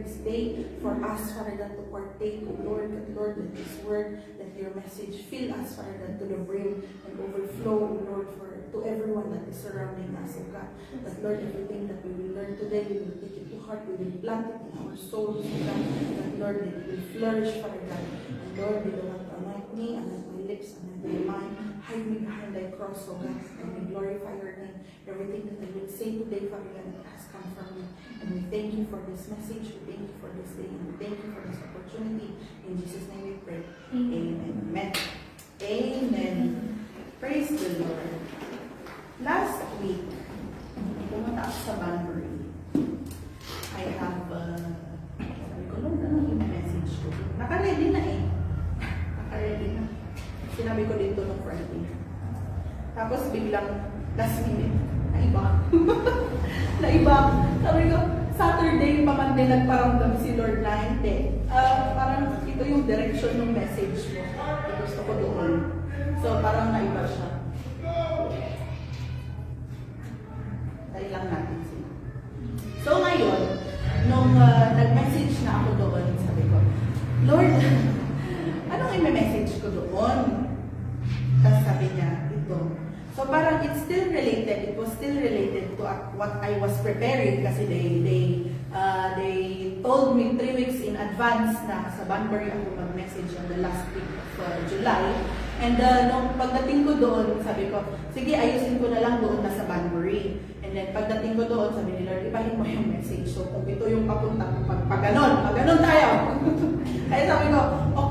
this day for us, Father God, to partake, Lord, that this word, that your message fill us, Father God, to the brim and overflow, Lord, to everyone that is surrounding us, oh God. That, Lord, everything that we will learn today, we will take it to heart, we will plant it in our souls, oh God. That, Lord, it will flourish, Father God. And Lord, we don't want to anoint me, anoint my lips, anoint my mind, hide me behind thy cross, oh God, and we glorify your name. Everything that I will say today, Father God, that has come from you. And we thank you for this message, we thank you for this day, and we thank you for this opportunity. In Jesus' name we pray. Amen. Amen. Amen. Praise the Lord. Last week, pumunta ako sa Banbury. I have, sabi ko, Lord, ano yung message ko? Naka-ready na eh. Naka-ready na. Sinabi ko dito ng Friday. Tapos biglang, last minute, naiba. Naiba. Sabi ko, Saturday pa man din nagparamdam si Lord na hindi. Parang ito yung direction ng message mo. Gusto ko doon. So parang naiba siya. Tayo lang natin siya. So ngayon, nung nag-message na ako doon, sabi ko, Lord, anong i-message ko doon? Tapos sabi niya, ito. So parang it's still related, it was still related to what I was preparing kasi they told me 3 weeks in advance na sa Banbury ako mag-message on the last week of July. And nung pagdating ko doon, sabi ko, sige, ayusin ko na lang doon na sa Banbury. And then pagdating ko doon, sabi ni Lord, ibahin mo yung message. So kung ito yung papunta ko, pag ganon tayo. Kaya sabi ko,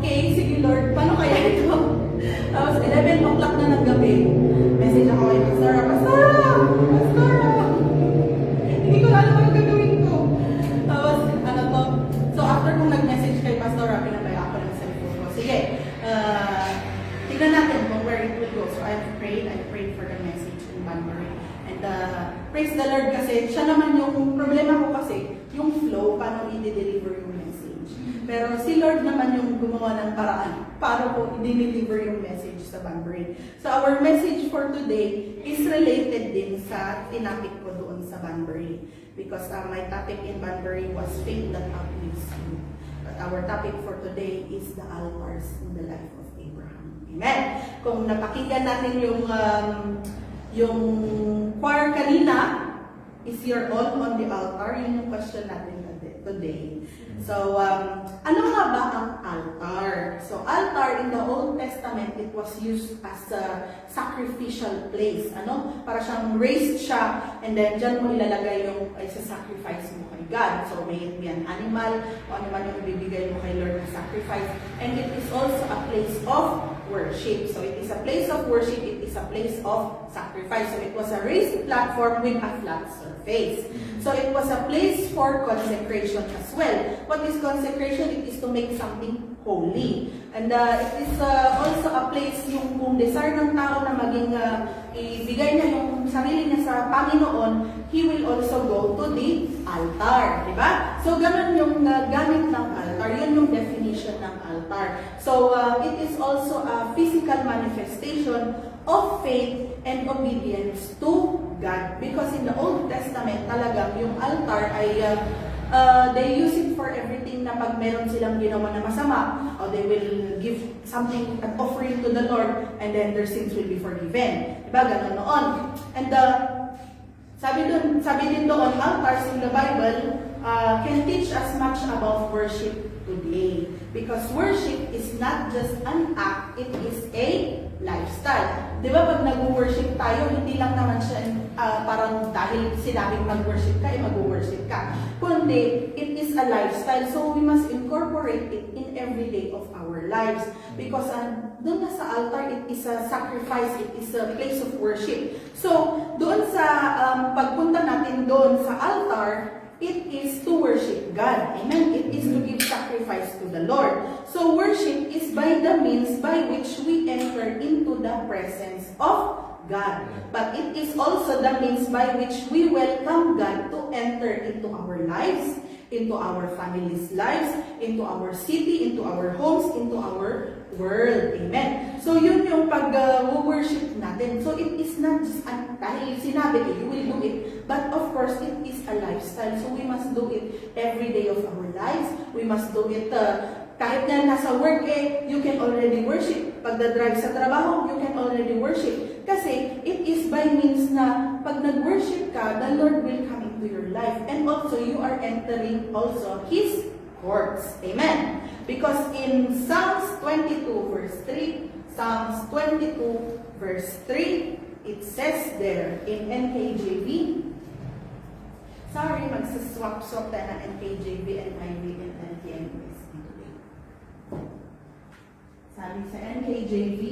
okay, sige Lord, paano kaya ito? Tapos 11 o'clock na ng gabi, message ako kay Pastora, hindi ko alam ano gagawin ko. Tapos so after kong nag-message kay Pastora, pinabaya ako ng cellphone ko. Sige, tignan natin kung where it will go. So I prayed for the message in Banbury. And praise the Lord kasi siya naman yung problema ko kasi, yung flow, paano i-deliver yung message. Pero si Lord naman yung gumawa ng paraan para ko i-deliver yung message sa Banbury. So our message for today is related din sa tinapik ko doon sa Banbury. Because my topic in Banbury was faith that uplifts you. But our topic for today is the altars in the life of Abraham. Amen! Kung napakinggan natin yung choir kanina, is your all on the altar? Yun yung question natin today. So, ano nga ba ang altar? So, altar in the Old Testament, it was used as a sacrificial place. Para siyang raised siya, and then dyan mo ilalagay yung sacrifice mo kay God. So, may it be an animal, o ano man yung ibibigay mo kay Lord na sacrifice. And it is also a place of worship. So, it is a place of worship, it is a place of sacrifice. So, it was a raised platform with a flat surface. So, it was a place for consecration as well. What is consecration? It is to make something holy. And it is also a place yung kung desire ng tao na maging ibigay niya yung sarili niya sa Panginoon, he will also go to the altar. Diba? So, ganun yung gamit ng altar. Yun yung definition ng altar. So, it is also a physical manifestation of faith and obedience to God. Because in the Old Testament, talagang yung altar ay they use it for everything na pag meron silang ginawa na masama, or they will give something, an offering to the Lord, and then their sins will be forgiven. Diba? Ganon noon. And sabi din doon, altars in the Bible can teach us much about worship today. Because worship is not just an act, it is a lifestyle. Di ba pag nag-worship tayo, hindi lang naman siya parang dahil sinabing mag-worship ka, mag-worship ka. Kundi, it is a lifestyle. So, we must incorporate it in every day of our lives. Because doon na sa altar, it is a sacrifice, it is a place of worship. So, doon sa pagpunta natin doon sa altar, it is to worship God. Amen? It is to give sacrifice to the Lord. So, worship is by the means by which we enter into the presence of God. But it is also the means by which we welcome God to enter into our lives, into our families' lives, into our city, into our homes, into our world. Amen? So, yun yung pag-worship natin. So, it is not just, dahil sinabi, you will do it. But, of course, it is a lifestyle. So, we must do it every day of our lives. We must do it kahit na nasa work you can already worship. Pagdadrive sa trabaho, you can already worship. Kasi it is by means na pag nag-worship ka, the Lord will come into your life. And also, you are entering also His courts. Amen. Because in Psalms 22 verse 3, Psalms 22 verse 3, it says there in NKJV, sorry, magsaswap-swap tayo ng NKJV, NIV, and NTNS today. Sabi sa NKJV,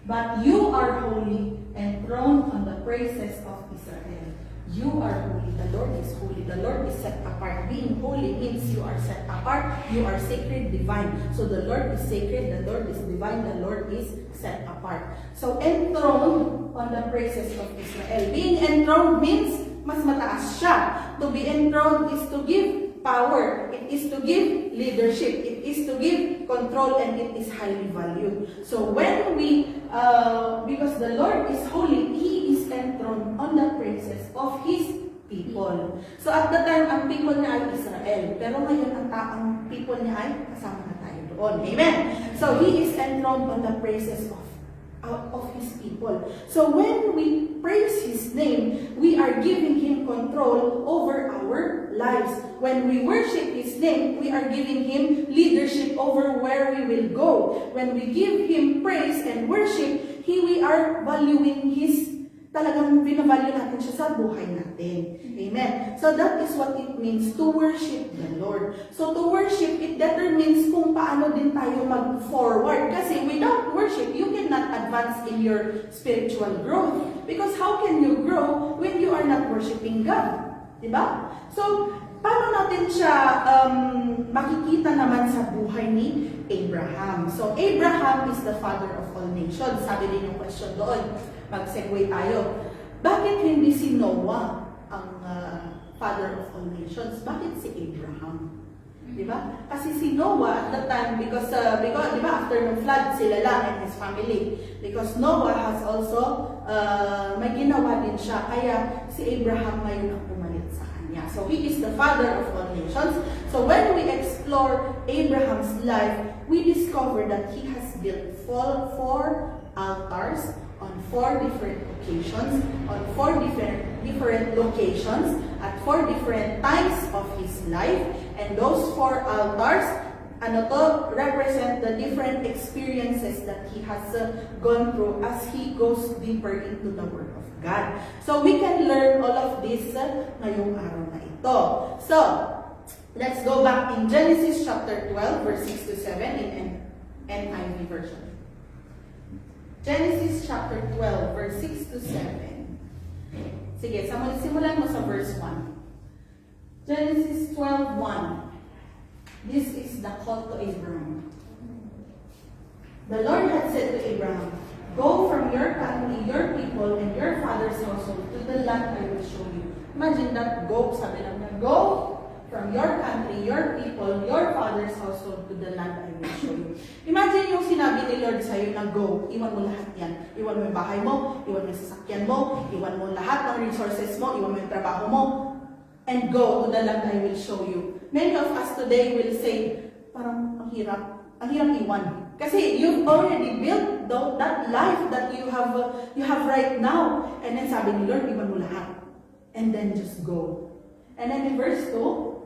but you are holy, enthroned on the praises of Israel. You are holy. The Lord is holy. The Lord is set apart. Being holy means you are set apart. You are sacred, divine. So the Lord is sacred. The Lord is divine. The Lord is set apart. So enthroned on the praises of Israel. Being enthroned means mas mataas siya. To be enthroned is to give power. It is to give leadership. It is to give control, and it is highly valued. So when we, because the Lord is holy, He is enthroned on the praises of His people. So at the time, ang people niya ay Israel. Pero ngayon, ang people niya ay kasama na tayo doon. Amen? So He is enthroned on the praises of His people. So when we praise His name, we are giving Him control over our lives. When we worship His name, we are giving Him leadership over where we will go. When we give Him praise and worship, we are valuing His, talagang binavalue natin siya sa buhay natin. Amen. So that is what it means to worship the Lord. So to worship, it determines kung paano din tayo mag-forward. Kasi without worship, you cannot advance in your spiritual growth. Because how can you grow when you are not worshiping God? Diba? So, paano natin siya makikita naman sa buhay ni Abraham? So, Abraham is the father of all nations. Sabi din yung question doon. Mag-segue tayo. Bakit hindi si Noah ang father of all nations? Bakit si Abraham? Diba? Kasi si Noah at the time, because diba, after ng flood, sila lang and his family. Because Noah has also, may ginawa din siya. Kaya si Abraham ngayon ang pumalit sa kanya. So he is the father of all nations. So when we explore Abraham's life, we discover that he has built four altars on 4 different occasions, on 4 different locations, at 4 different times of his life. And those 4 altars, represent the different experiences that he has gone through as he goes deeper into the Word of God. So we can learn all of this ngayong araw na ito. So, let's go back in Genesis chapter 12, verse 6 to 7 in NIV version. Genesis chapter 12, verse 6 to 7. Sige, simulan mo sa verse 1. Genesis 12:1. This is the call to Abraham. The Lord had said to Abraham, "Go from your country, your people, and your father's household to the land I will show you." Imagine that, go, sabi lang niya, go from your country, your people, your father's household to the land I will show you. Imagine yung sinabi ni Lord sa'yo na go, iwan mo lahat yan. Iwan mo yung bahay mo, iwan mo yung sasakyan mo, iwan mo lahat ng resources mo, iwan mo yung trabaho mo, and go to the land I will show you. Many of us today will say, parang ang hirap iwan. Kasi you've already built that life that you have right now. And then sabi ni Lord, iwan mo lahat. And then just go. And then in verse 2,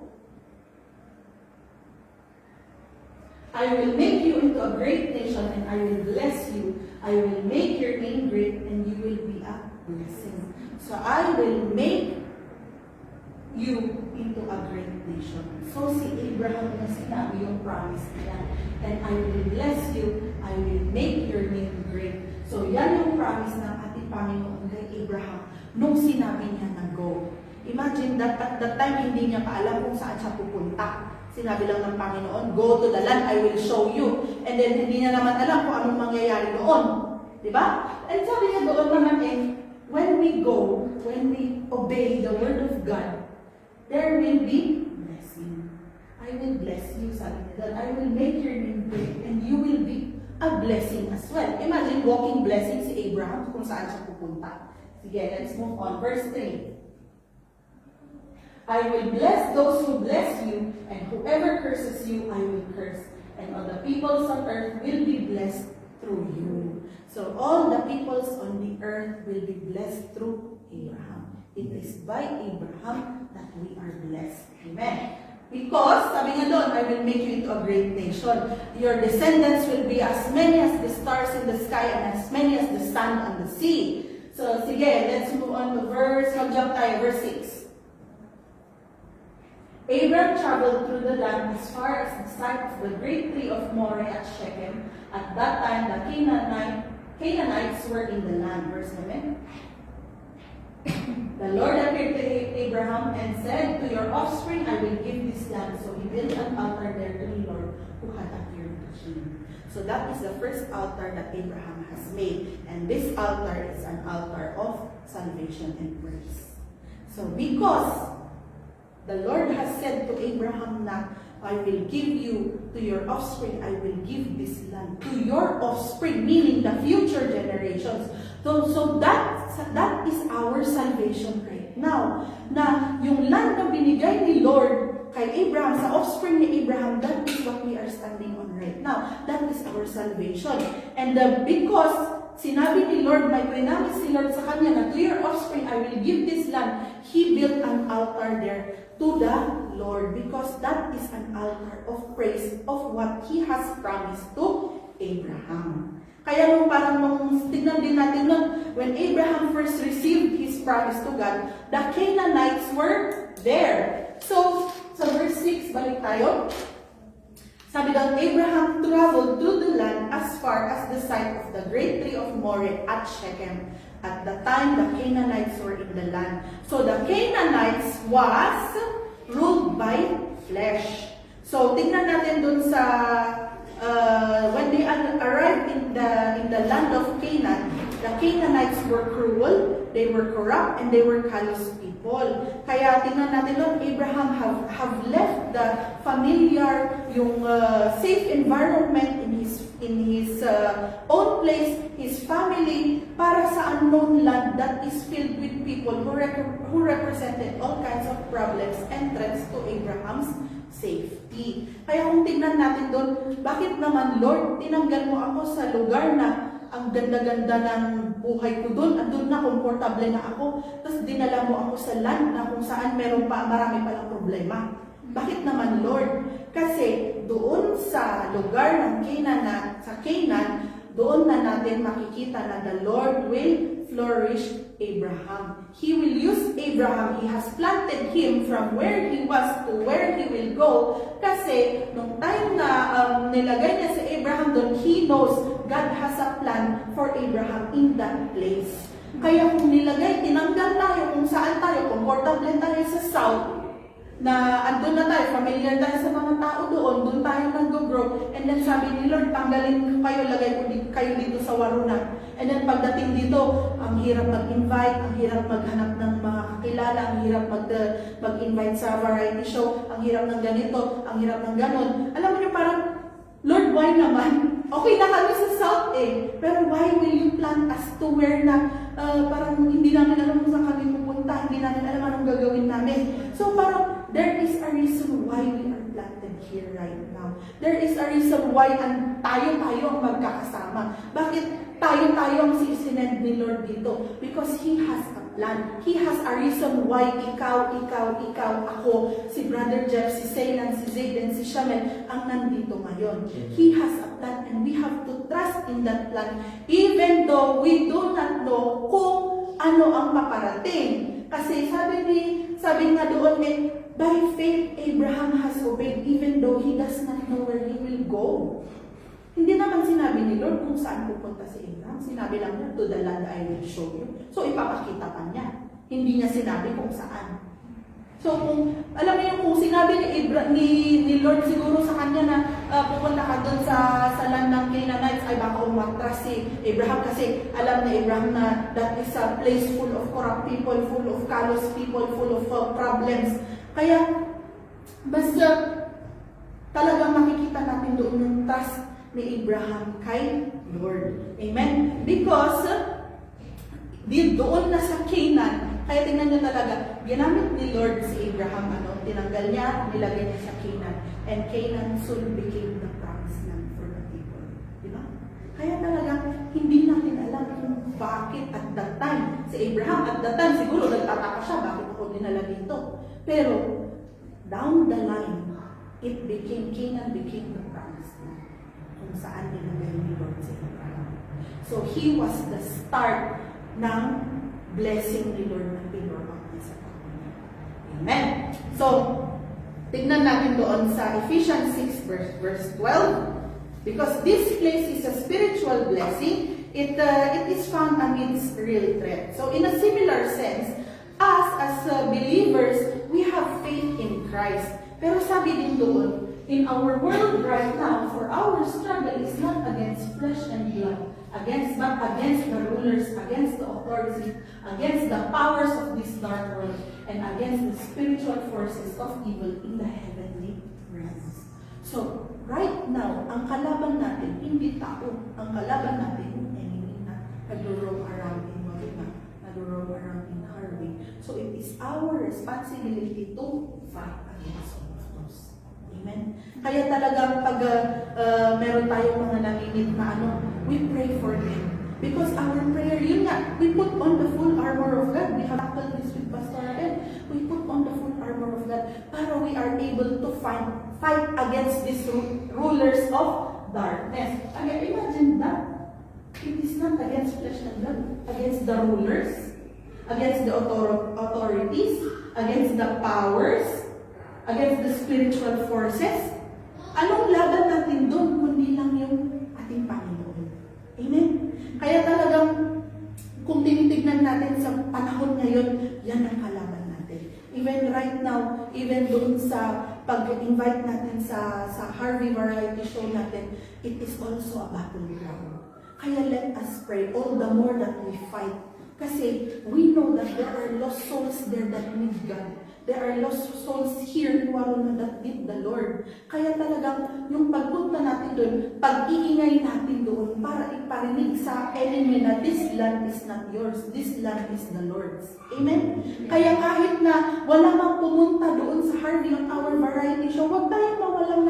I will make you into a great nation and I will bless you. I will make your name great and you will be a blessing. So I will make you into a great nation. So si Abraham na sinabi yung promise niya. And I will bless you. I will make your name great. So yan yung promise ng ating Panginoon kay Abraham nung sinabi niya na go. Imagine that at that time hindi niya pa alam kung saan siya pupunta. Sinabi lang ng Panginoon, go to the land I will show you. And then hindi niya naman alam kung anong mangyayari doon. Diba? And sabi niya doon naman when we go, when we obey the word of God, there will be blessing. I will bless you, sabi niya doon. I will make your name great and you will be a blessing as well. Imagine walking blessing si Abraham kung saan siya pupunta. Sige, let's move on. Verse 3. I will bless those who bless you, and whoever curses you, I will curse. And all the peoples on earth will be blessed through you. So all the peoples on the earth will be blessed through Abraham. It is by Abraham that we are blessed. Amen. Because, sabi nga doon, I will make you into a great nation. Your descendants will be as many as the stars in the sky and as many as the sand on the sea. So, sige, let's move on to mag-jump tayo, verse 6. Abram traveled through the land as far as the site of the great tree of Moreh at Shechem. At that time, the Canaanites were in the land. Verse 7. The Lord appeared to Abraham and said, to your offspring I will give this land. So he built an altar there to the Lord who had appeared to him. So that is the first altar that Abraham has made. And this altar is an altar of salvation and praise. So because the Lord has said to Abraham that I will give you to your offspring, I will give this land to your offspring, meaning the future generations. So that is our salvation right now. Na yung land na binigay ni Lord kay Abraham, sa offspring ni Abraham, that is what we are standing on right now. That is our salvation. And because sinabi ni Lord, may promise si Lord sa kanya na to your offspring, I will give this land, He built an altar there to the Lord because that is an altar of praise of what He has promised to Abraham. Kaya tignan din natin when Abraham first received his promise to God, the Canaanites were there. So, sa verse 6, balik tayo. Sabi daw, Abraham traveled through the land as far as the site of the great tree of Moreh at Shechem. At the time, the Canaanites were in the land. So, the Canaanites was ruled by flesh. So, tignan natin dun sa when they arrived in the land of Canaan, the Canaanites were cruel, they were corrupt, and they were callous people. Kaya tingnan natin doon, Abraham have left the familiar, yung safe environment in his own place, his family, para sa unknown land that is filled with people who represented all kinds of problems and threats to Abraham's safety. Kaya kung tignan natin doon, bakit naman Lord, tinanggal mo ako sa lugar na ang ganda-ganda ng buhay ko doon, andun na, komportable na ako, tapos dinala mo ako sa land na kung saan marami palang problema. Bakit naman Lord? Kasi doon sa lugar ng Canaan, doon na natin makikita na the Lord will flourish Abraham. He will use Abraham. He has planted him from where he was to where he will go. Kasi nung time na nilagay niya si Abraham doon, he knows God has a plan for Abraham in that place. Kaya kung tinanggal tayo kung saan tayo, komportable tayo sa south, na andun na tayo, familiar tayo sa mga tao doon tayo nag-grow. And then sabi ni Lord, tanggalin kayo, lagay ko kayo dito sa Waruna. And then pagdating dito, ang hirap mag-invite, ang hirap maghanap ng mga kakilala, ang hirap mag-invite sa variety show, ang hirap ng ganito, ang hirap ng ganon. Alam mo niyo, parang, Lord, why naman? Okay na kami sa South pero why will you plant us to where na parang hindi namin alam kung saan kami pupunta, hindi namin alam anong gagawin namin. So parang, there is a reason why we are planted here right now. There is a reason why tayo ang magkakasama. Bakit tayo ang sinend ni Lord dito? Because He has a plan. He has a reason why ikaw, ako, si Brother Jeff, si Seylan, si Zayden, si Shamel, ang nandito ngayon. He has a plan and we have to trust in that plan even though we do not know kung ano ang paparating. Kasi sabi nga doon by faith, Abraham has obeyed even though he does not know where he will go. Hindi naman sinabi ni Lord kung saan pupunta si Abraham. Sinabi lang niya, to the land I will show you. So, ipapakita pa niya. Hindi niya sinabi kung saan. So, alam niyo, kung sinabi ni Lord siguro sa kanya na pupunta ka doon sa land ng Canaanites, ay baka umatras si Abraham kasi alam na Abraham na that is a place full of corrupt people, full of callous people, full of problems. Kaya, basta talagang makikita natin doon yung trust ni Abraham kay Lord. Amen? Because, doon na sa Canaan, Kaya tingnan niyo talaga, ginamit ni Lord si Abraham, tinanggal niya, nilagay niya sa Canaan. And Canaan soon became the promised land for the people. Di ba? Kaya talaga, hindi natin alam kung bakit at that time. Si Abraham at that time, siguro nagtataka siya, bakit ako dinala dito? Pero, down the line, Canaan became the promised land. Kung saan nilagay ni Lord si Abraham. So, he was the start ng blessing ni Lord na pinurmak niya sa pamilya. Amen. So, tignan natin doon sa Ephesians 6 verse 12. Because this place is a spiritual blessing, it is found amidst real threat. So, in a similar sense, us as believers, we have faith in Christ. Pero sabi din doon, in our world right now, for our struggle is not against flesh and blood, but against the rulers, against the authorities, against the powers of this dark world, and against the spiritual forces of evil in the heavenly realms. So, right now, ang kalaban natin, hindi tao. Ang kalaban natin, yung enemy na nag-roam around in Molina, nag-roam around in Harvey. So, it is our responsibility to fight against all of those. Amen? Kaya talagang pag meron tayong mga nanginid na we pray for them. Because our prayer, yun nga, we put on the full armor of God. We have tackled this with Pastor Abel. We put on the full armor of God para we are able to fight against these rulers of darkness. Imagine that. It is not against flesh and blood. Against the rulers, against the authorities, against the powers, against the spiritual forces. Anong laban natin doon kundi lang yung ating Panginoon? Amen? Kaya talagang kung tinitignan natin sa panahon ngayon, yan ang kalaban natin. Even right now, even doon sa pag-invite natin sa Harvey Variety Show natin, it is also a battleground. Kaya let us pray all the more that we fight. Kasi we know that there are lost souls there that need God. There are lost souls here who are that need the Lord. Kaya talagang yung pagpunta natin doon, pag-iingay natin doon para iparinig sa enemy na this land is not yours, this land is the Lord's. Amen? Kaya kahit na wala mang pumunta doon sa Harvey on our variety show, huwag tayong mawalan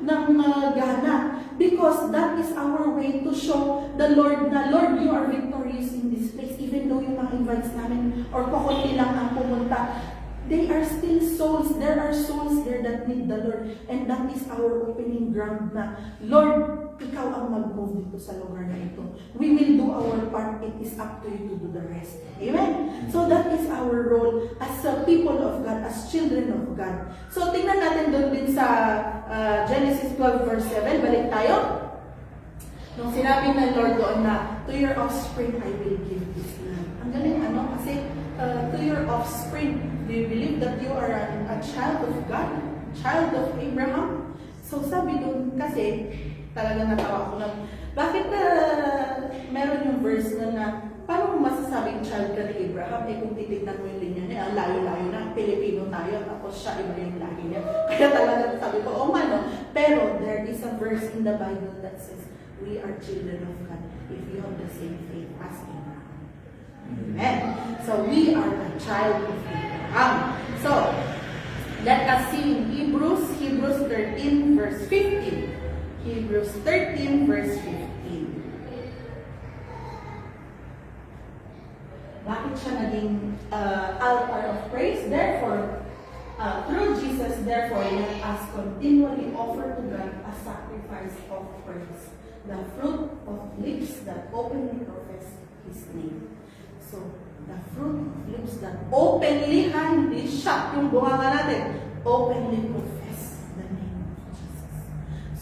ng gana. Because that is our way to show the Lord na, Lord, you are victorious in this place. Even though yung mga invites namin or kukunti lang ang pumunta, they are still souls. There are souls there that need the Lord. And that is our opening ground na, Lord, ikaw ang mag-move dito sa lugar na ito. We will do our part. It is up to you to do the rest. Amen? So that is our role as a people of God, as children of God. So tingnan natin doon din sa Genesis 12 verse 7. Balik tayo. Nung sinabi ng Lord doon na, to your offspring I will give this land. Ang galing kasi to your offspring, do you believe that you are a child of God? Child of Abraham? So sabi doon kasi, talagang natawa ako lang, bakit meron yung verse na paano mo masasabing child ka ni Abraham? Kung titignan mo yung linya niya, ang layo-layo na, Pilipino tayo, tapos siya iba yung lahi niya. Kaya talagang sabi ko, pero there is a verse in the Bible that says, we are children of God if you have the same faith as Abraham. Amen. So we are a child of Abraham. So let us see in Hebrews 13 verse 15. Hebrews 13 verse 15. Bakit siya naging altar of praise? Therefore, through Jesus, therefore, let us continually offer to God a sacrifice of praise, the fruit of lips that openly profess His name. So, the fruit of lips that openly, hindi shut yung bunganga natin, openly profess the name of Jesus.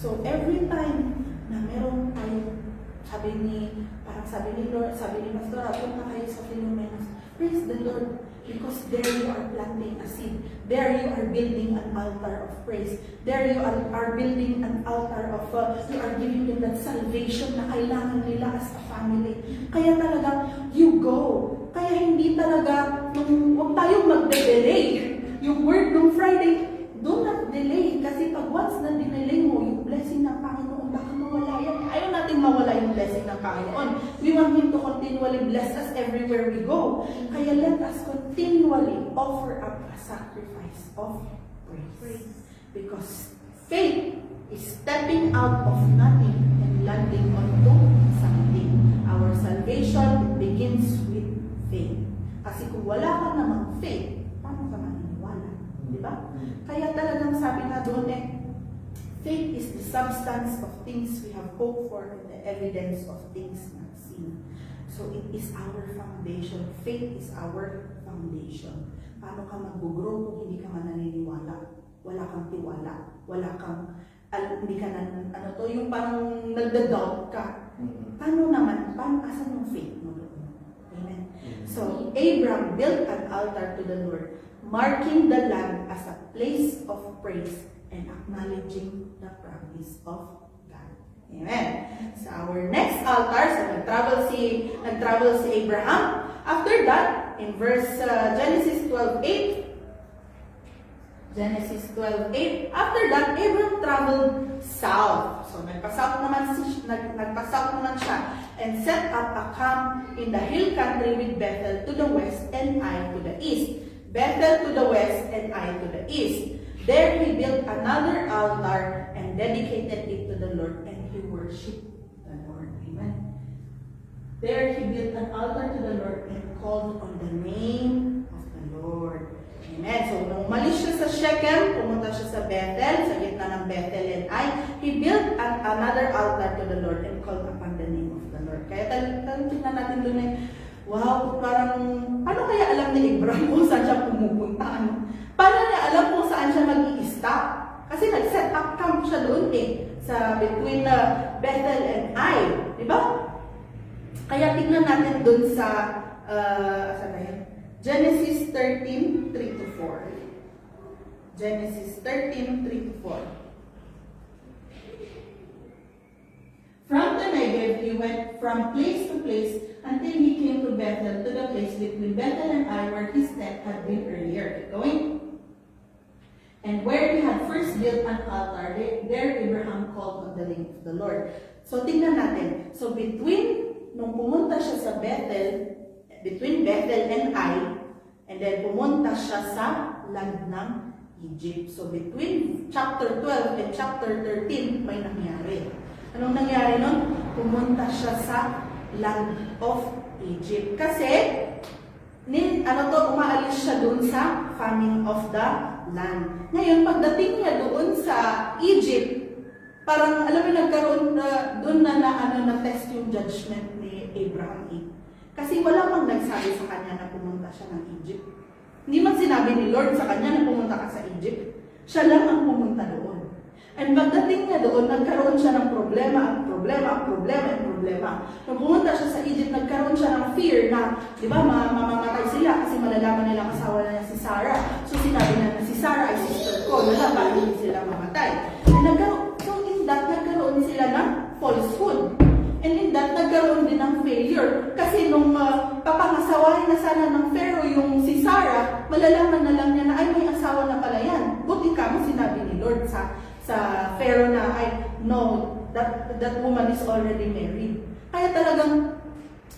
So, every time na meron tayo, sabi ni Lord, sabi ni Pastor, punta kayo sa Philomenos, praise the Lord, because there you are planting a seed. There you are building an altar of praise. There you are building an altar of, you are giving them that salvation na kailangan nila as a family. Kaya talaga, you go. Kaya hindi talaga, huwag tayong magde-delay. Yung word nung Friday, do not delay. Kasi pag once na dinelay mo, yung blessing ng Panginoon, baka mawala yan. Ayaw natin mawala yung blessing blessing ng Panginoon. We want Him to continually bless us everywhere we go. Kaya let us continually offer up a sacrifice of praise. Because faith is stepping out of nothing and landing onto something. Our salvation begins with faith. Kasi kung wala ka namang faith, paano ka maniniwala? Di ba? Kaya talagang sabi nga doon faith is the substance of things we have hoped for and the evidence of things not seen. So it is our foundation. Faith is our foundation. Paano ka mag-grow kung hindi ka mananiniwala? Wala kang tiwala. Wala kang, hindi ka yung parang nagda-doubt ka. Paano naman? Asan yung faith mo doon? Amen. So Abraham built an altar to the Lord, marking the land as a place of praise and acknowledging the promise of God. Amen. So our next altar, so nag-travel si Abraham. After that, in verse Genesis 12:8, after that, Abraham traveled south. So nagpa-south naman siya and set up a camp in the hill country with Bethel to the west and Ai to the east. Bethel to the west and Ai to the east. There he built another altar and dedicated it to the Lord, and he worshipped the Lord. Amen. There he built an altar to the Lord and called on the name of the Lord. Amen. So, nung umalis siya sa Shechem, pumunta siya sa Bethel, sa gitna ng Bethel and Ai, he built another altar to the Lord and called upon the name of the Lord. Kaya tingnan natin doon wow, parang, paano kaya alam ni Abraham kung saan siya pumupunta? Paano niya alam kung saan siya mag-i-stop? Kasi nag-set up camp siya doon sa between Bethel and Ai. Diba? Kaya tingnan natin doon sa, saan na yun? Genesis 13:3-4. Genesis 13:3-4. From the Negev, he went from place to place until he came to Bethel, to the place between Bethel and Ai, where his tent had been earlier. Keep going. And where he had first built an altar, there Abraham called on the name of the Lord. So, tingnan natin. So, nung pumunta siya sa Bethel, between Bethel and Ai, and then pumunta siya sa land ng Egypt. So, between chapter 12 and chapter 13, may nangyari. Anong nangyari nun? Pumunta siya sa land of Egypt. Kasi, umaalis siya dun sa famine of the land. Ngayon, pagdating niya doon sa Egypt, parang, alam mo, nagkaroon doon na test yung judgment ni Abraham. Kasi wala mang nagsabi sa kanya na pumunta siya ng Egypt. Hindi man sinabi ni Lord sa kanya na pumunta ka sa Egypt. Siya lang ang pumunta doon. And pagdating niya doon, nagkaroon siya ng problema. Nung pumunta siya sa Egypt, nagkaroon siya ng fear na, di ba, mamamatay sila kasi malalaman nila kasawa na niya si Sarah. So sinabi na si Sarah ay sister ko, para hindi sila mamatay. So in that, nagkaroon sila ng falsehood. And in that, nagkaroon din ng failure. Kasi nung papangasawahin na sana ng Pharaoh yung si Sarah, malalaman na lang niya na, ay, may asawa na pala yan. Buti ka mo sinabi ni Lord sa Pharaoh na, no, that woman is already married. Kaya talagang,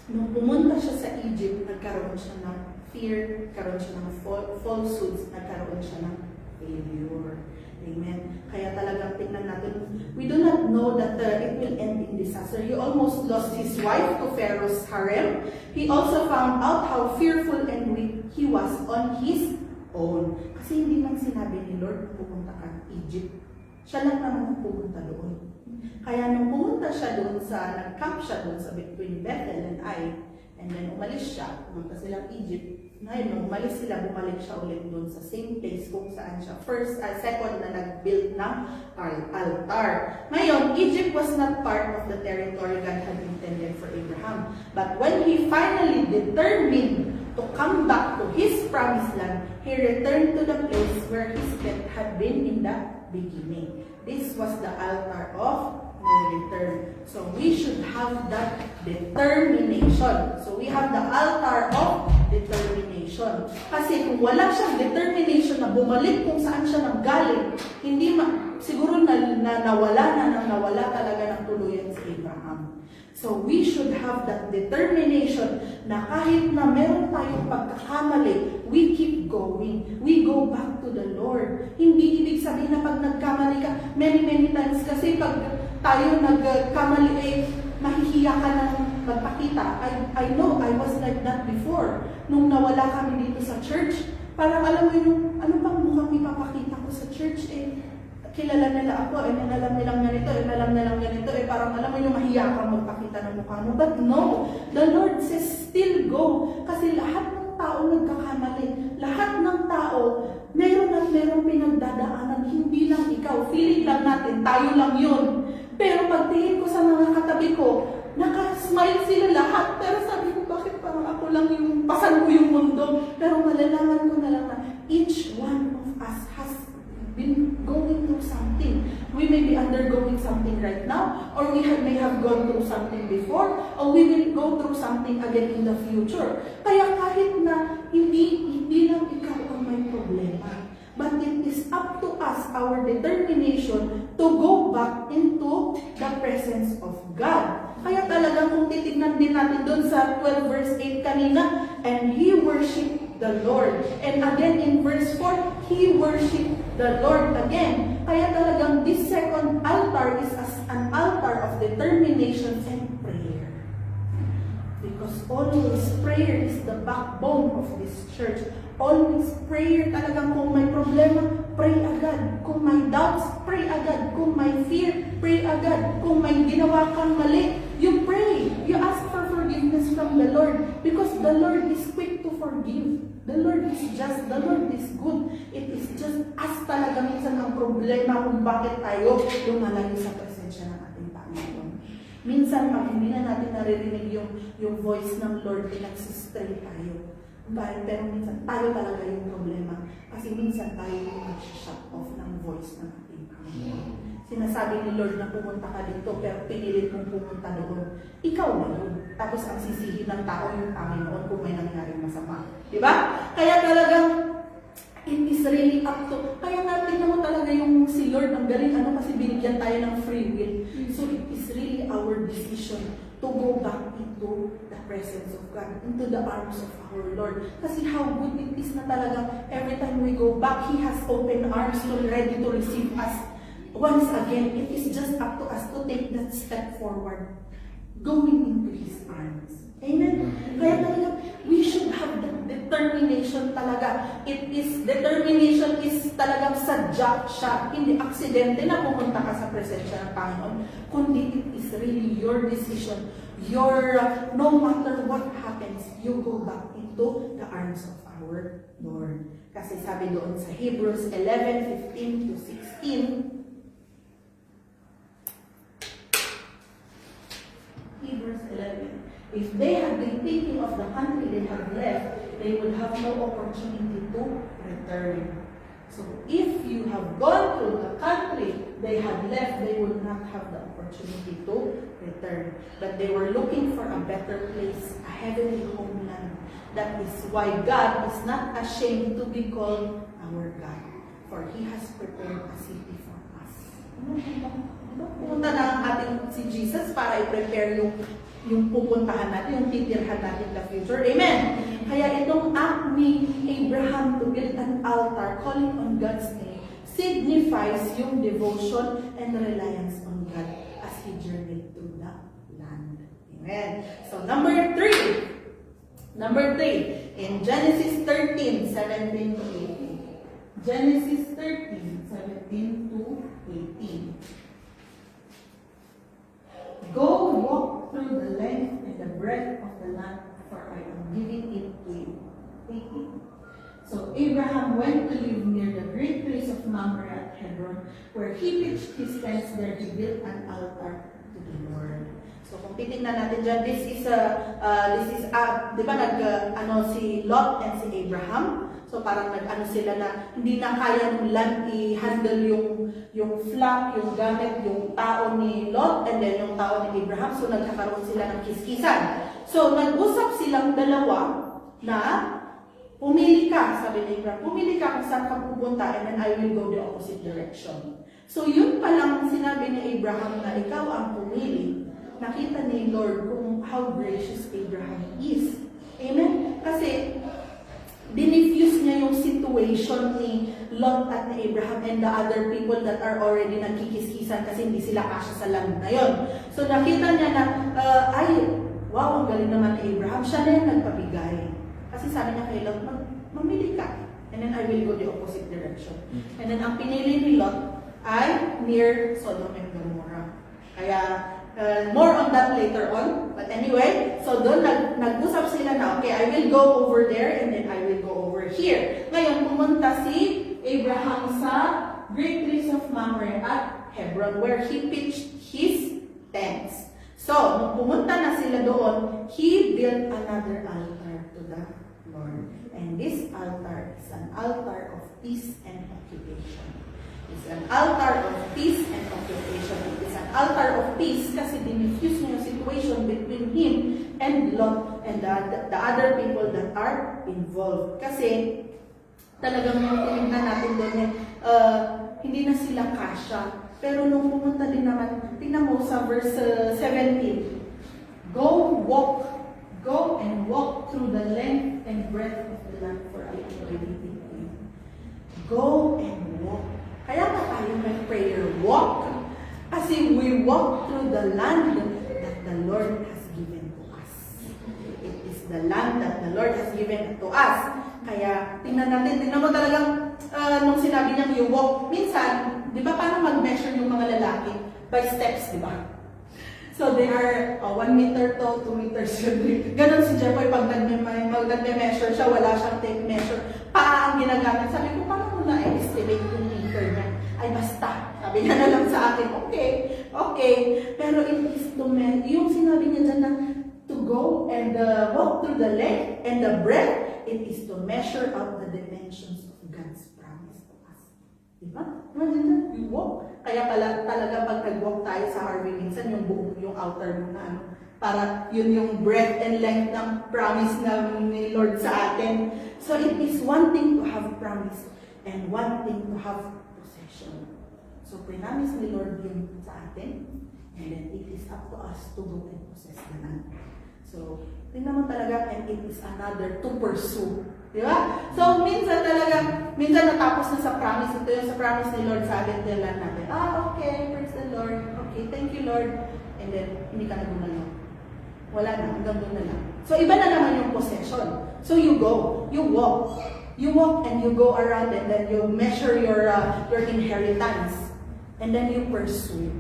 nung pumunta siya sa Egypt, nagkaroon siya ng fear, nagkaroon siya ng falsehoods, nagkaroon siya ng failure. Amen. Kaya talagang tingnan natin, we do not know that it will end in disaster. He almost lost his wife to Pharaoh's harem. He also found out how fearful and weak he was on his own. Kasi hindi man sinabi ni Lord, pupunta ka Egypt. Siya lang naman ang pumunta doon. Kaya nung pumunta siya doon nag-camp siya doon sa between Bethel and Ai, and then umalis siya, pumunta silang Egypt. Ngayon, nung umalis sila, bumalik siya ulit doon sa same place kung saan siya second na nag-build ng altar. Ngayon, Egypt was not part of the territory God had intended for Abraham. But when he finally determined to come back to his promised land, he returned to the place where his tent had been in the beginning. This was the altar of no return. So we should have that determination. So we have the altar of determination. Kasi kung wala siyang determination na bumalik kung saan siya nanggaling, siguro nawala talaga ng tuluyan si Abraham. So we should have that determination na kahit na meron tayong pagkakamali, we keep going. We go back to the Lord. Hindi ibig sabihin na pag nagkamali ka, many times kasi pag tayo nagkamali, mahihiya ka ng magpakita. I know, I was like that before. Nung nawala kami dito sa church, parang alam mo yung, ano bang mukhang ipapakita ko sa church kilala nila ako, alam nilang ganito, alam nilang ganito, parang alam mo yung mahiya kang magpakita ng mukha mo. But no, the Lord says still go. Kasi lahat ng tao nagkakamali. Lahat ng tao, meron pinagdadaanan, hindi lang ikaw. Feeling lang natin, tayo lang yun. Pero pagtingin ko sa mga katabi ko, naka-smile sila lahat. Pero sabi ko, bakit parang ako lang yung, pasan ko yung mundo. Pero malalaman ko na lang na each one of us has been going through something. We may be undergoing something right now, or may have gone through something before, or we will go through something again in the future. Kaya kahit na hindi lang ikaw ang may problema, but it is up to us, our determination, to go back into the presence of God. Kaya talagang kung titignan din natin doon sa 12 verse 8 kanina, and he worshiped the Lord. And again in verse 4, he worshiped the Lord again. Kaya talagang this second altar is as an altar of determination and prayer. Because always prayer is the backbone of this church. Always prayer, talagang kung may problema, pray agad. Kung may doubts, pray agad. Kung may fear, pray agad. Kung may ginawa kang mali, you pray. You ask for forgiveness from the Lord. Because the Lord is quick to forgive. The Lord is just, the Lord is good. It is just us talaga minsan ang problema kung bakit tayo lumalayo sa presensya ng ating Panginoon. Minsan, pag hindi na natin naririnig yung voice ng Lord, nagsistray tayo. Pero minsan, tayo talaga yung problema. Kasi minsan tayo yung nag-shut off ng voice ng ating Panginoon. Sinasabi ni Lord na pumunta ka dito, pero pinilit mong pumunta doon. Ikaw na yun. Tapos ang sisihin ng tao yung Panginoon kung may nangyaring masama. Diba? Kaya talagang, it is really up to, kaya natin mo talaga yung si Lord, ang galing, kasi binigyan tayo ng free will. So it is really our decision to go back into the presence of God, into the arms of our Lord. Kasi how good it is na talaga, every time we go back, He has open arms ready to receive us. Once again, it is just up to us to take that step forward, going into His arms. Amen? Kaya talaga, we should have that determination talaga. Determination is talagang sadya siya. Hindi aksidente na pumunta ka sa presensya ng Panginoon. Kundi it is really your decision. No matter what happens, you go back into the arms of our Lord. Kasi sabi doon sa Hebrews 11:15 to 16, Hebrews 11. If they had been thinking of the country they had left, they would have no opportunity to return. So if you have gone through the country they had left, they would not have the opportunity to return. But they were looking for a better place, a heavenly homeland. That is why God is not ashamed to be called our God, for He has prepared a city for us. Pumunta na ang ating si Jesus para i-prepare yung pupuntahan natin, yung titirhan natin in the future. Amen! Kaya itong act ni Abraham to build an altar calling on God's name signifies yung devotion and reliance on God as he journeyed through the land. Amen! So number 3, in Genesis 13:17 to 18. Genesis 13:17 to 18. Go walk through the length and the breadth of the land, for I am giving it to you. Take it. So Abraham went to live near the great place of Mamre at Hebron, where he pitched his tents. There he built an altar to the Lord. So kung titignan natin dyan, this is di ba si Lot and si Abraham? So parang nag-ano sila na hindi na kaya ng land i-handle yung flock, yung gamit, yung tao ni Lot and then yung tao ni Abraham. So nagkakaroon sila ng kiskisan. So nag-usap silang dalawa na pumili ka, sabi ni Abraham, pumili ka kung saan ka pupunta and then I will go the opposite direction. So yun palang sinabi ni Abraham na ikaw ang pumili. nakita ni Lord kung how gracious Abraham is. Amen? Kasi, dinifuse niya yung situation ni Lot at ni Abraham and the other people that are already nagkikiskisan kasi hindi sila kasya sa land na yon. So nakita niya na, wow, ang galing naman ni Abraham. Siya na yung nagpabigay. Kasi sabi niya kay Lot, mamili ka. And then I will go the opposite direction. And then ang pinili ni Lot ay near Sodom and Gomorrah. Kaya, more on that later on. But anyway, so doon nag-usap sila na, okay, I will go over there and then I will go over here. Ngayon, pumunta si Abraham sa Great Trees of Mamre at Hebron where he pitched his tents. So, nung pumunta na sila doon, he built another altar to the Lord. And this altar is an altar of peace and occupation. It's an altar of peace and occupation. It is an altar of peace kasi dinifuse niya yung situation between him and Lot and the other people that are involved. Kasi talagang yung tinignan natin doon hindi na sila kasya. Pero nung pumunta din naman, tingnan mo sa verse 17, Go and walk through the length and breadth of the land for I am ready to you. Go and walk. Kaya nga tayo may prayer walk. Kasi we walk through the land that the Lord has given to us. It is the land that the Lord has given to us. Kaya tingnan mo talagang nung sinabi niyang you walk, minsan, di ba paano mag-measure yung mga lalaki? By steps, di ba? So they are 1 meter to 2 meters. Ganon si Jeffoy pag nagme-measure siya, wala siyang tape measure. Paa ang ginagamit. Sabi ko, paano mo na-estimate yung meter niya? Ay basta. Sabi niya na lang sa akin, okay. Pero it is to men. Yung sinabi niya dyan na to go and walk through the length and the breadth, it is to measure out the dimensions of God's promise to us. Diba? Imagine you walk. Kaya talaga pag nag-walk tayo sa Harvey, minsan yung buong, yung outer mo na para yun yung breadth and length ng promise na ni Lord sa atin. So it is one thing to have promise and one thing to have possession. So promise ni Lord yun sa atin and then it is up to us to go and possess the land. So tingnan mo talaga and it is another to pursue. Di ba? So, minsan natapos na sa promise. Ito yung sa promise ni Lord sa atin, lang natin. Okay, praise the Lord. Okay, thank you, Lord. And then, hindi ka na gumalaw. Wala na, hanggang doon na lang. So, iba na naman yung possession. So, you go, you walk. You walk and you go around and then you measure your inheritance. And then you pursue.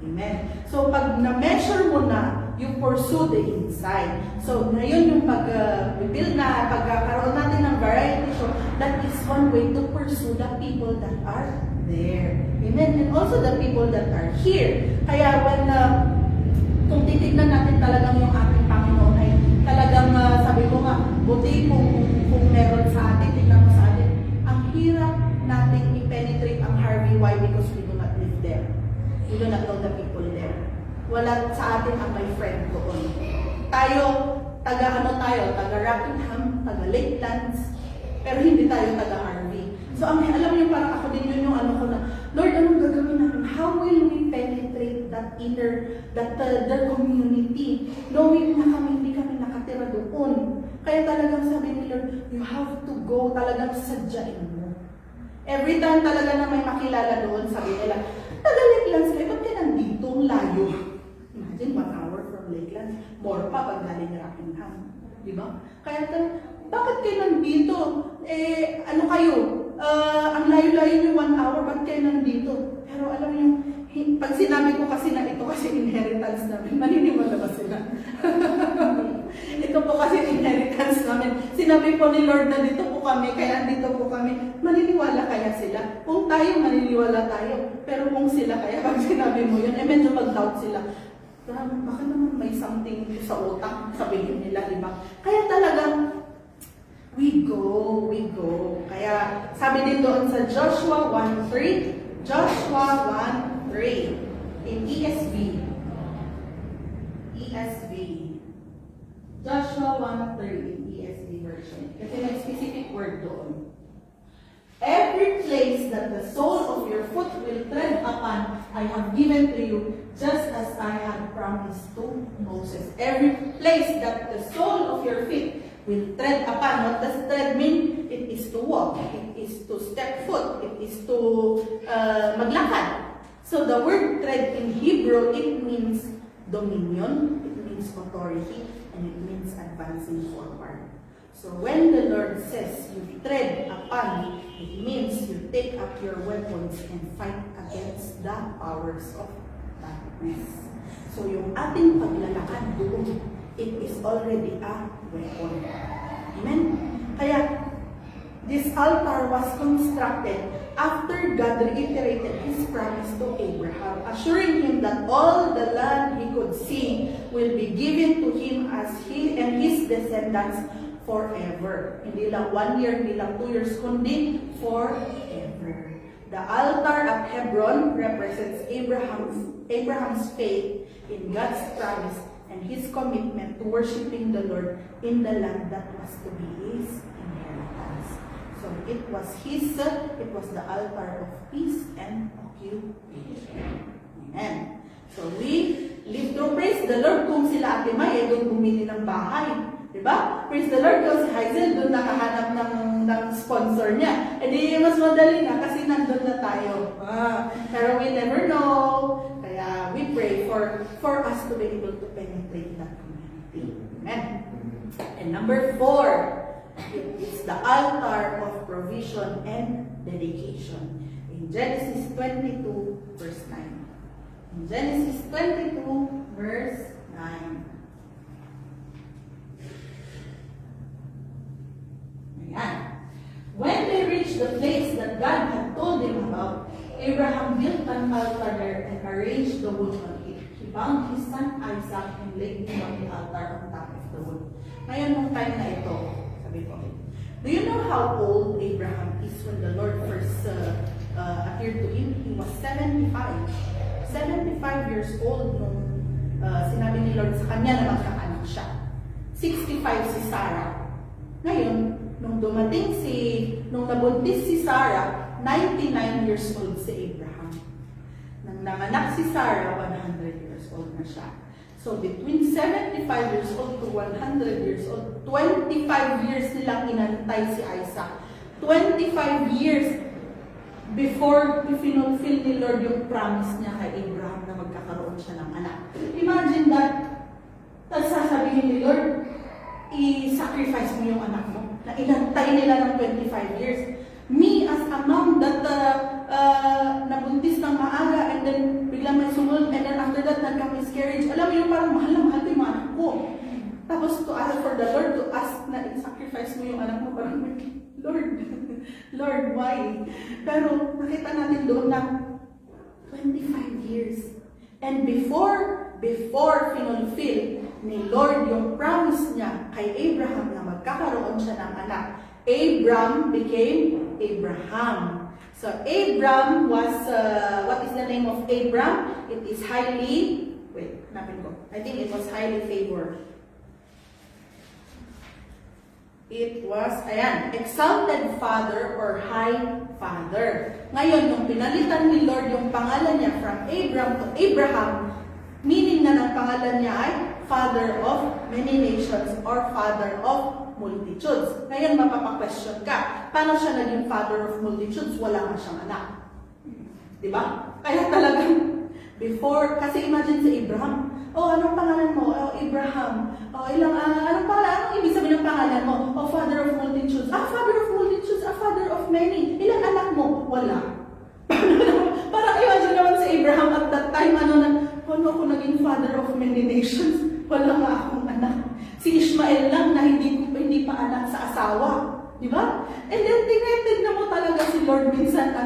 Amen. So, pag na-measure mo na, you pursue the inside. So, ngayon yung pag-build na, pagkakaroon natin ng variety show, that is one way to pursue the people that are there. Amen? And also the people that are here. Kaya kung titignan natin talagang yung ating Panginoon ay talagang, sabi ko nga, buti kung meron sa atin, tignan mo sa atin, ang hirap nating i-penetrate ang Harvey. Why? Because we do not live there. We do not know the people there. Wala sa atin ang my friend doon. Tayo, taga Rockingham, taga Lakelands, pero hindi tayo taga Harvey. So, alam niyo, parang ako din yun yung ko na, Lord, anong gagawin natin? How will we penetrate that their community? Knowing na hindi kami nakatira doon. Kaya talagang sabi ni Lord, you have to go, talagang sadyain mo. Every time talaga na may makilala doon, sabi nila, taga Lakelands kayo, ba't kayo nandito? Ang layo. Imagine 1 hour from Lakelands. More pa pag galing Rockingham. Di ba? Kaya bakit kayo nandito? Ano kayo? Ang layo-layo niyo 1 hour, ba't kayo nandito? Pero alam niyo, pag sinabi ko kasi na ito kasi inheritance namin, maniniwala ba sila? Ito po kasi inheritance namin. Sinabi po ni Lord na dito po kami, kaya dito po kami. Maniniwala kaya sila? Kung tayo, maniniwala tayo. Pero kung sila, kaya pag sinabi mo yun, medyo mag-doubt sila. Baka naman may something sa utak, sabihin nila, di ba? Kaya talagang, we go. Kaya sabi din doon sa Joshua 1:3, in ESV. Joshua 1:3 in ESV version. Kasi may specific word doon. Every place that the sole of your foot will tread upon, I have given to you, just as I had promised to Moses. Every place that the sole of your feet will tread upon. What does tread mean? It is to walk. It is to step foot. It is to maglakad. So the word tread in Hebrew, it means dominion, it means authority, and it means advancing forward. So when the Lord says you tread upon, it means you take up your weapons and fight against the powers of darkness. So yung ating paglalakad doon, it is already a weapon. Amen? Kaya, this altar was constructed after God reiterated His promise to Abraham, assuring him that all the land he could see will be given to him as he and his descendants forever. Hindi lang 1 year, hindi lang 2 years, kundi forever. The altar at Hebron represents Abraham's faith in God's promise and his commitment to worshiping the Lord in the land that was to be his inheritance. So it was the altar of peace and occupation. Amen. So we live to praise the Lord. Kung sila Ate May, doon bumili ng bahay. Diba? Praise the Lord, kung si Hazel doon nakahanap ng sponsor niya. E di mas madali na kasi nandun na tayo. Pero we never know. Kaya we pray for us to be able to penetrate that community. Amen. And number 4, it is the altar of provision and dedication. In Genesis 22, verse 9. In Genesis 22, verse 9. When they reached the place that God had told him about, Abraham built an altar there and arranged the wood on it. He bound his son Isaac and laid him on the altar on top of the wood. Ngayon, nung time na ito, sabi ko, do you know how old Abraham is when the Lord first appeared to him? He was 75. 75 years old nung sinabi ni Lord sa kanya na magkaanak siya. 65 si Sarah. Ngayon, nung nabuntis si Sarah, 99 years old si Abraham. Nang nanganak si Sarah, 100 years old na siya. So between 75 years old to 100 years old, 25 years nilang inantay si Isaac. 25 years before i-fulfill ni Lord yung promise niya kay Abraham na magkakaroon siya ng anak. Imagine that, tapos sasabihin ni Lord, i-sacrifice mo yung anak mo. Na inantay nila ng 25 years. Me as a mom that nabuntis ng maaga and then biglang may sumunod and then after that nagka-miscarriage. Alam mo yung parang mahal na mahal ko yung anak ko. Tapos to ask for the Lord to ask na i-sacrifice mo yung anak mo. Parang, Lord, why? Pero nakita natin doon na 25 years. And before fulfill ni Lord yung promise niya kay Abraham na magkakaroon siya ng anak, Abram became Abraham. So Abram was, what is the name of Abram? It is highly, I think it was highly favored. It was, exalted father or high father. Ngayon, nung pinalitan ni Lord yung pangalan niya from Abram to Abraham, meaning na ng pangalan niya ay Father of many nations or Father of multitudes. Ngayon, mapapa-question ka, paano siya naging Father of multitudes? Wala nga siyang anak. Diba? Kaya talagang before, kasi imagine si Abraham, anong pangalan mo? Abraham. Anong pangalan? Anong ibig sabihin ng pangalan mo? Father of multitudes. Father of multitudes. Father of many. Ilang anak mo? Wala. Parang imagine naman si Abraham at that time, paano ako naging father of many nations? Wala nga akong anak. Si Ishmael lang na hindi pa anak sa asawa. Di ba? And then, tignan mo talaga si Lord minsan,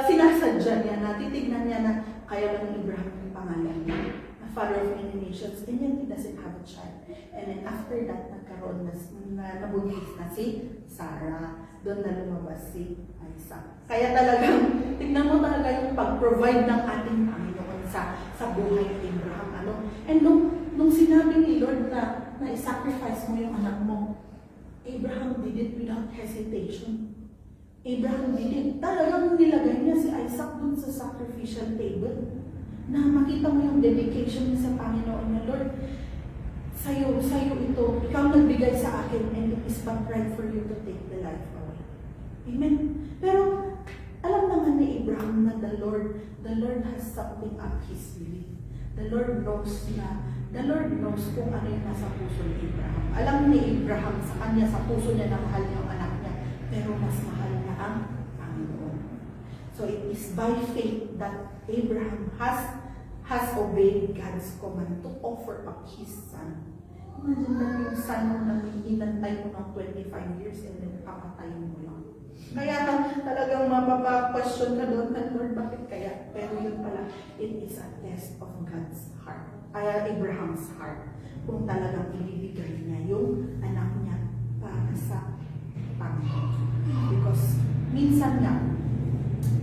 sinasadya niya na, titignan niya na, kaya lang ni Abraham yung pangalan niya. Father of many nations, and then he doesn't have a child. And then after that, nagkaroon nabuntis na si Sarah. Doon na lumabas si Isaac. Kaya talagang, tignan mo talaga yung pag-provide ng ating Panginoon sa buhay ni Abraham. And nung sinabi ni Lord na i-sacrifice mo yung anak mo, Abraham did it without hesitation. Abraham din, talagang nilagay niya si Isaac dun sa sacrificial table. Na makita mo yung dedication niya sa Panginoon na, Lord, sa'yo ito, ikaw nagbigay sa akin, and it is but right for you to take the life away. Amen? Pero, alam naman ni Abraham na the Lord has something up his sleeve. The Lord knows kung ano yung nasa puso ni Abraham. Alam ni Abraham sa kanya, sa puso niya na mahal niya ang anak niya, pero mas mahal niya ang Panginoon. So it is by faith that Abraham has obeyed God's command to offer up his son. Imagine that yung son mo na inantay mo ng 25 years and then papatayin mo lang. Kaya talagang mapapa-question ka doon, Lord, bakit kaya? Pero yun pala, it is a test of God's heart. Abraham's heart. Kung talagang ibibigay niya yung anak niya para sa Panginoon. Because minsan nga,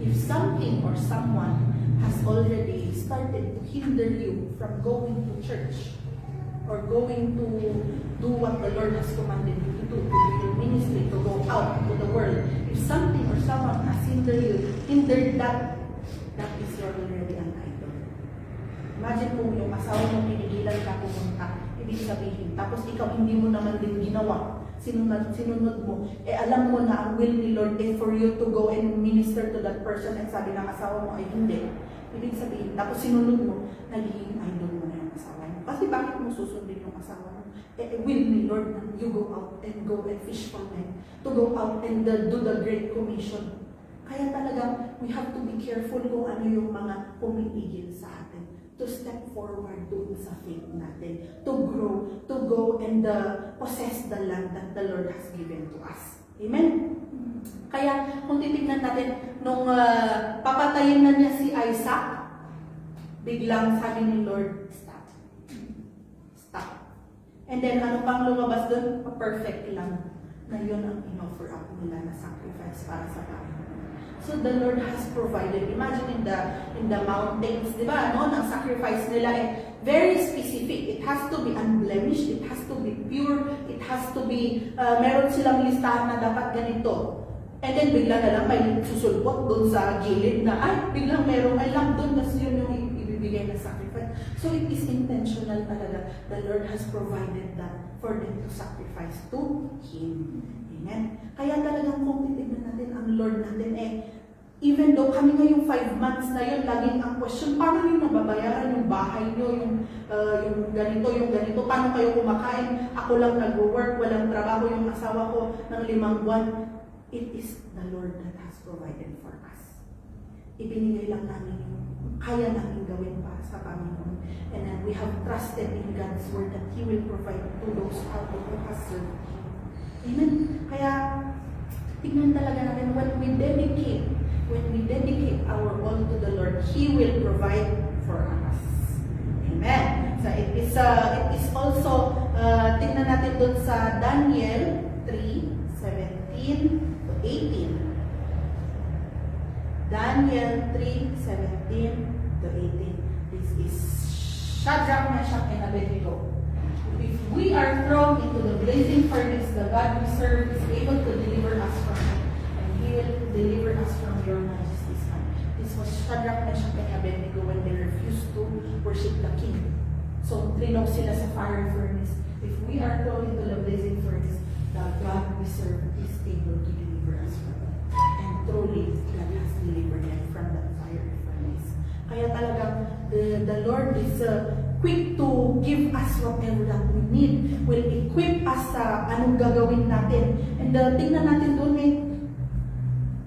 if something or someone has already started to hinder you from going to church or going to do what the Lord has commanded you to do, to do your ministry, to go out to the world, if something or someone has hindered that is already an idol. Imagine kung yung asawa mo pinigilan ka pumunta, ibig sabihin, tapos ikaw hindi mo naman din ginawa, sinunod mo, alam mo na ang will ni Lord is for you to go and minister to that person, and sabi ng asawa mo ay hindi. Ibig sabihin, tapos sinunod mo, nagiging idol mo na yung asawa mo. Kasi bakit mo susundin yung asawa mo? Will ni Lord na you go out and fish for men, to go out and do the Great Commission. Kaya talagang we have to be careful kung ano yung mga pumipigil sa atin, to step forward doon sa faith natin, to grow, to go and possess the land that the Lord has given to us. Amen? Kaya kung titignan natin, nung papatayin na niya si Isaac, biglang sabi ni Lord, stop. And then ano pang lumabas doon? Perfect lang na yun ang in-offer up nila na sacrifice para sa Panginoon. So the Lord has provided. Imagine in the mountains, di ba? No, ang sacrifice nila very specific. It has to be unblemished. It has to be pure. It has to be, meron silang listahan na dapat ganito. And then bigla na lang may susulpot doon sa gilid na, biglang merong alam doon, kasi yun yung ibibigay na sacrifice. So it is intentional talaga. The Lord has provided that for them to sacrifice to Him. Amen? Kaya talagang kung titignan natin ang Lord natin, even though kami ngayong 5 months na yun, laging ang question, paano yung nababayaran yung bahay nyo, yung ganito, paano kayo kumakain? Ako lang nag-work, walang trabaho yung asawa ko ng 5 buwan. It is the Lord that has provided for us. Ibinigay lang namin yung kaya namin gawin para sa Panginoon. And then we have trusted in God's word that He will provide to those who has served Him. Amen? Kaya, tingnan talaga natin, when we dedicate our all to the Lord, He will provide for us. Amen? So it is also, tingnan natin doon sa Daniel 3:17 to 18. Daniel 3:17 to 18. This is Shadrach, Meshach, and Abednego. If we are thrown into the blazing furnace, the God we serve is able to deliver us from it, and He will deliver us from your majesty's hand. This was Shadrach, Meshach, and Abednego when they refused to worship the king. So, trinaw sila sa fire furnace. If we are thrown into the blazing furnace, the God we serve is able to deliver us from it. And truly, God has delivered them from that fire furnace. Kaya talagang the Lord is quick to give us whatever that we need, will equip us sa anong gagawin natin. And tingnan natin doon,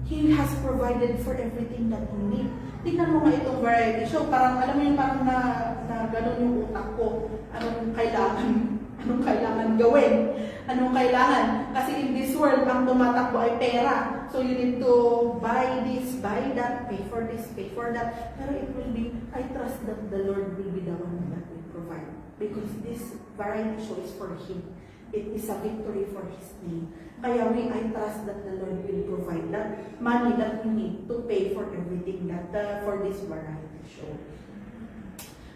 He has provided for everything that we need. Tingnan mo nga itong variety show, parang alam mo yung parang na gano'n yung utak ko, anong kailangan gawin, anong kailangan. Kasi in this world, ang tumatakbo ay pera. So you need to buy this, buy that, pay for this, pay for that. Pero it will be, I trust that the Lord will be the one that will provide. Because this variety show is for Him. It is a victory for His name. Kaya I trust that the Lord will provide that money that we need to pay for everything that for this variety show.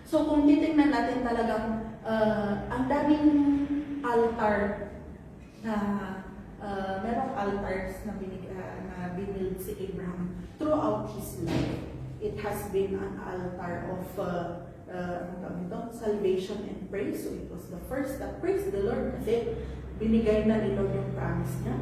So kung titingnan natin talagang ang daming altar na merong altars na, na binild si Abraham throughout his life. It has been an altar of salvation and praise. So it was the first that praise the Lord kasi binigay na ni Lord yung promise niya.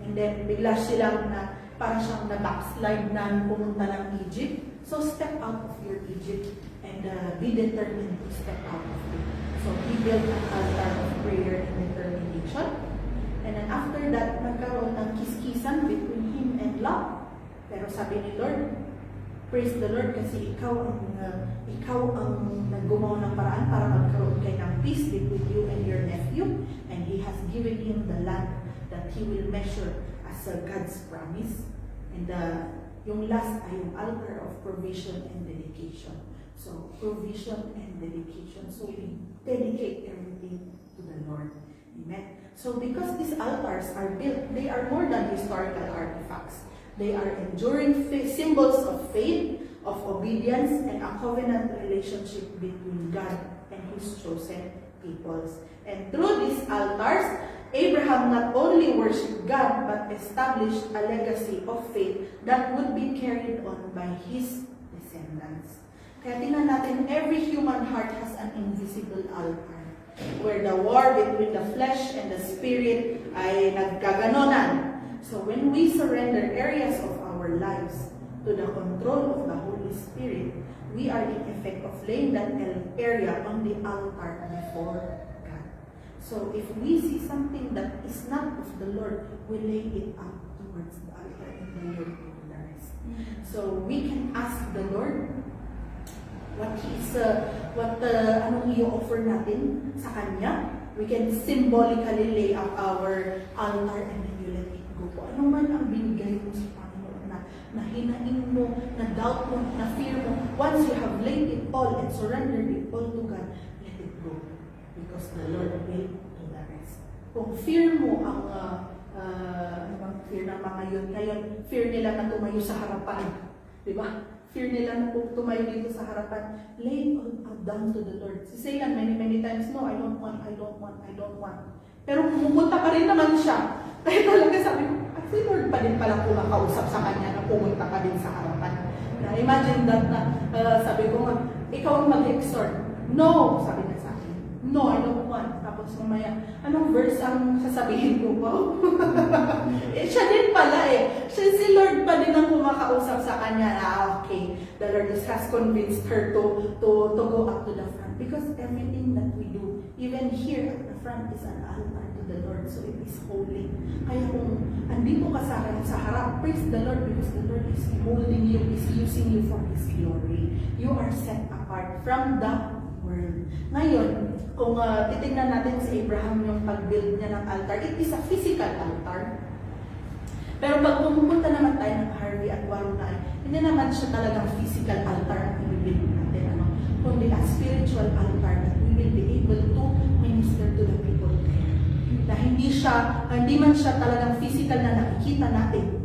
And then bigla silang parang siyang na-backslide na pumunta ng Egypt. So step out of your Egypt and be determined to step out of it. So he built an altar of prayer and determination. And then after that, nagkaroon ng kiskisan between him and Lot. Pero sabi ni Lord, praise the Lord kasi ikaw ang naggumawa ng paraan para magkaroon kayo ng peace between you and your nephew. And he has given him the land that he will measure as God's promise. And yung last ay yung altar of provision and dedication. So, provision and dedication. So, we dedicate everything to the Lord. Amen. So, because these altars are built, they are more than historical artifacts. They are enduring symbols of faith, of obedience, and a covenant relationship between God and His chosen peoples. And through these altars, Abraham not only worshipped God, but established a legacy of faith that would be carried on by his descendants. Kaya tingnan natin, every human heart has an invisible altar, where the war between the flesh and the spirit ay nagkaganonan. So when we surrender areas of our lives to the control of the Holy Spirit, we are in effect of laying that area on the altar before God. So if we see something that is not of the Lord, we lay it out towards the altar and the Lord will do the rest. So we can ask the Lord anong i-offer natin sa Kanya. We can symbolically lay out our altar and then you let it go. Ano man ang binigay mo sa Panginoon na hinaing mo, na doubt mo, na fear mo, once you have laid it all and surrendered it all to God, let it go. Because the Lord will do the rest. Kung fear mo ang fear ng mga yun, ngayon, fear nila na tumayo sa harapan. Diba? Fear nila na tumayo dito sa harapan. Lay it all down to the Lord. Si Satan many times, no, I don't want. Pero pumunta pa rin naman siya. Kaya talaga sabi ko, si Lord pa din pala kumakausap sa kanya na pumunta ka din sa harapan. Na imagine that na, sabi ko, ikaw ang mag-exhort. No, sabi niya sa akin. No, I don't want. Tapos mamaya, anong verse ang sasabihin ko po? Siya din pala si Lord pa din ang kumakausap sa kanya. Okay, the Lord has convinced her to go up to the front. Because everything that we do, even here at the front, is an altar to the Lord. So it is holy. Kaya kung andito ka sa harap, praise the Lord because the Lord is molding you, is using you for His glory. You are set apart from the world. Ngayon, kung titignan natin si Abraham yung pag-build niya ng altar, it is a physical altar. Pero pag pumunta naman tayo ng Harvey at Warunay, hindi naman siya talagang physical altar ang i-build natin. Kundi a spiritual altar that we will be able to minister to the people there. Na hindi man siya talagang physical na nakikita natin.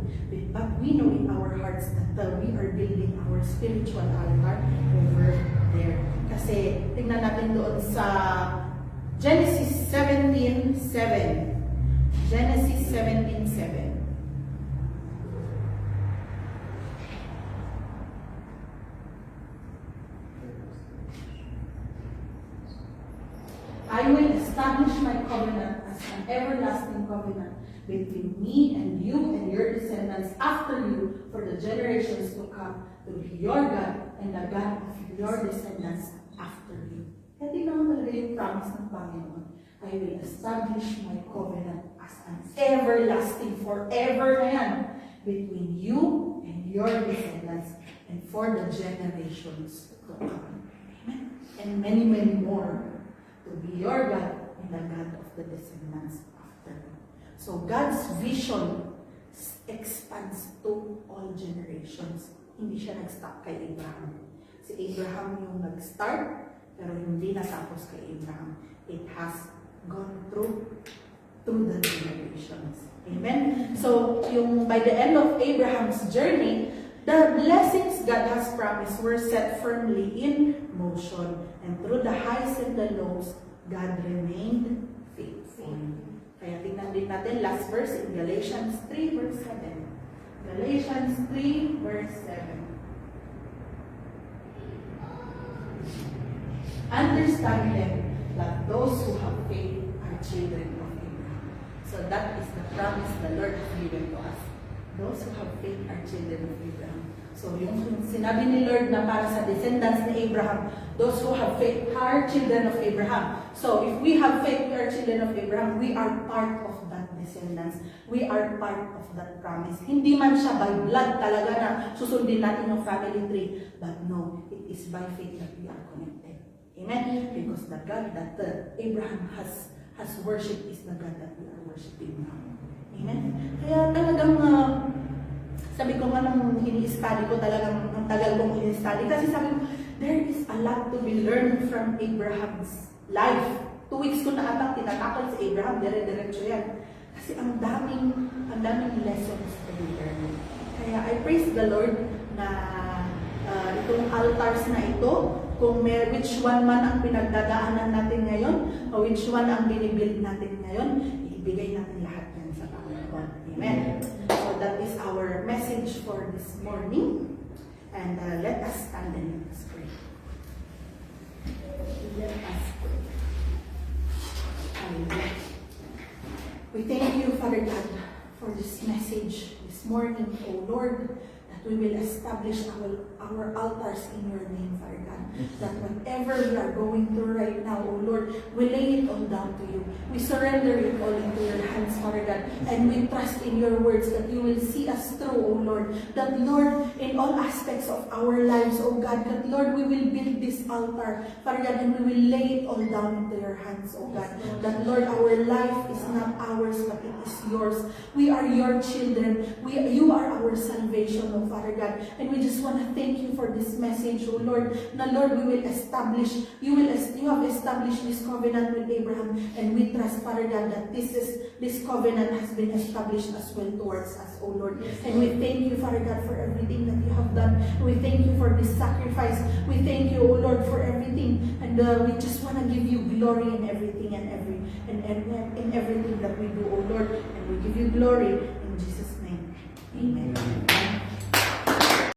But we know in our hearts that we are building our spiritual altar over there. Kasi tingnan natin doon sa Genesis 17:7. Genesis 17:7. I will establish my covenant as an everlasting covenant between me and you and your descendants after you for the generations to come, to be your God and the God of your descendants after you. Kaya tingnan mo talaga yung promise ng Panginoon. I will establish my covenant as an everlasting forever na yan between you and your descendants and for the generations to come. Amen. And many, many more. To be your God and the God of the descendants after you. So God's vision expands to all generations. Hindi siya nag-stop kay Abraham. Si Abraham yung nag-start, pero hindi natapos kay Abraham. It has gone through the generations. Amen? So, by the end of Abraham's journey, the blessings God has promised were set firmly in motion. And through the highs and the lows, God remained faithful. Kaya tingnan din natin last verse in Galatians 3 verse 7. Galatians 3 verse 7. Understand then that those who have faith are children of Abraham. So that is the promise the Lord has given to us. Those who have faith are children of Abraham. So yung sinabi ni Lord na para sa descendants ni Abraham, those who have faith are children of Abraham. So if we have faith, we are children of Abraham, we are part of that descendants. We are part of that promise. Hindi man siya by blood talaga na susundin natin yung family tree. But no, it is by faith that we are connected. Amen? Because the God that Abraham has worshipped is the God that we are worshiping now. Amen? Kaya talagang sabi ko nga nung ini-study ko, talagang ang tagal kong ini-study. Kasi sabi ko, there is a lot to be learned from Abraham's life. 2 weeks ko na atang tinatakal sa Abraham, dire-diretso yan. Kasi ang daming lessons to be learned. Kaya I praise the Lord na itong altars na ito, kung which one man ang pinagdadaanan natin ngayon, o which one ang binibuild natin ngayon, ibigay natin lahat yan sa Panginoon. Amen. So that is our message for this morning. And let us stand and let us pray. Let us pray. Hallelujah. We thank you, Father God, for this message this morning, O Lord, that we will establish our altars in your name, Father God. That whatever we are going through right now, O Lord, we lay it all down to you. We surrender it all into your hands, Father God. And we trust in your words that you will see us through, O Lord. That, Lord, in all aspects of our lives, O God, that, Lord, we will build this altar, Father God, and we will lay it all down into your hands, O God. That, Lord, our life is not ours, but it is yours. We are your children. You are our salvation, O Father God. And we just want to thank you for this message, O Lord. Na, Lord, we will establish, you have established this covenant with Abraham, and we trust, Father God, that this covenant has been established as well towards us, O Lord. And we thank you, Father God, for everything that you have done. We thank you for this sacrifice. We thank you, O Lord, for everything. And we just want to give you glory in everything and in everything that we do, O Lord. And we give you glory in Jesus' name. Amen.